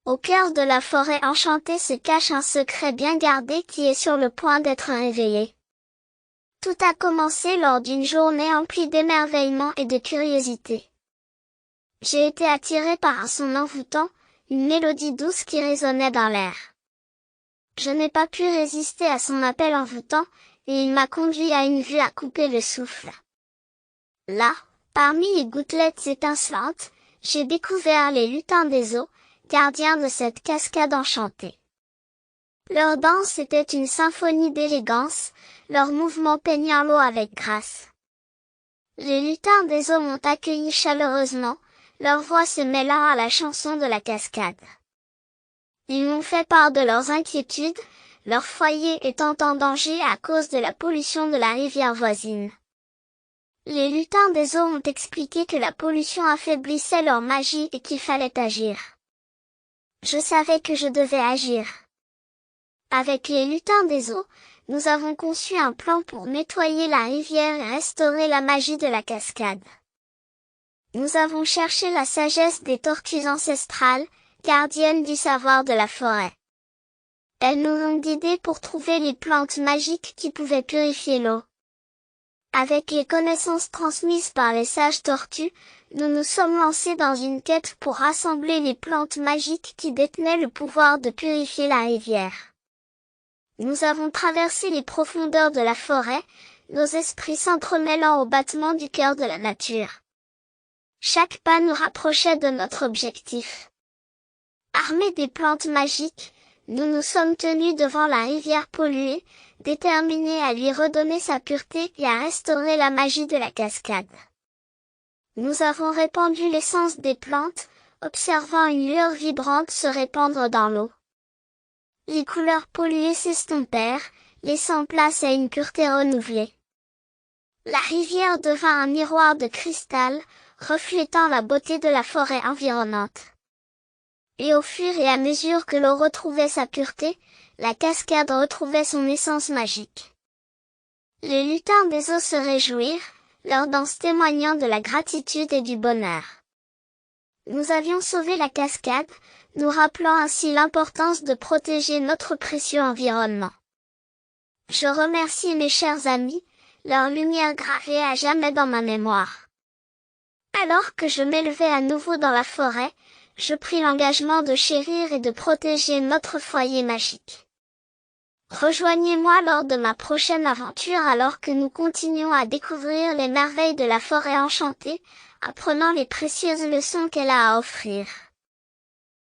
Au cœur de la forêt enchantée se cache un secret bien gardé qui est sur le point d'être révélé. Tout a commencé lors d'une journée emplie d'émerveillement et de curiosité. J'ai été attiré par un son envoûtant, une mélodie douce qui résonnait dans l'air. Je n'ai pas pu résister à son appel envoûtant, et il m'a conduit à une vue à couper le souffle. Là, parmi les gouttelettes étincelantes, j'ai découvert les lutins des eaux, gardiens de cette cascade enchantée. Leur danse était une symphonie d'élégance, leurs mouvements peignant l'eau avec grâce. Les lutins des eaux m'ont accueilli chaleureusement, leur voix se mêlant à la chanson de la cascade. Ils m'ont fait part de leurs inquiétudes, leur foyer étant en danger à cause de la pollution de la rivière voisine. Les lutins des eaux m'ont expliqué que la pollution affaiblissait leur magie et qu'il fallait agir. Je savais que je devais agir. Avec les lutins des eaux, nous avons conçu un plan pour nettoyer la rivière et restaurer la magie de la cascade. Nous avons cherché la sagesse des tortues ancestrales, gardiennes du savoir de la forêt. Elles nous ont guidés pour trouver les plantes magiques qui pouvaient purifier l'eau. Avec les connaissances transmises par les sages tortues, nous nous sommes lancés dans une quête pour rassembler les plantes magiques qui détenaient le pouvoir de purifier la rivière. Nous avons traversé les profondeurs de la forêt, nos esprits s'entremêlant au battement du cœur de la nature. Chaque pas nous rapprochait de notre objectif. Armés des plantes magiques, nous nous sommes tenus devant la rivière polluée, déterminés à lui redonner sa pureté et à restaurer la magie de la cascade. Nous avons répandu l'essence des plantes, observant une lueur vibrante se répandre dans l'eau. Les couleurs polluées s'estompèrent, laissant place à une pureté renouvelée. La rivière devint un miroir de cristal, reflétant la beauté de la forêt environnante. Et au fur et à mesure que l'eau retrouvait sa pureté, la cascade retrouvait son essence magique. Les lutins des eaux se réjouirent, leur danse témoignant de la gratitude et du bonheur. Nous avions sauvé la cascade, nous rappelant ainsi l'importance de protéger notre précieux environnement. Je remercie mes chers amis, leur lumière gravée à jamais dans ma mémoire. Alors que je m'élevais à nouveau dans la forêt, je pris l'engagement de chérir et de protéger notre foyer magique. Rejoignez-moi lors de ma prochaine aventure alors que nous continuons à découvrir les merveilles de la forêt enchantée, apprenant les précieuses leçons qu'elle a à offrir.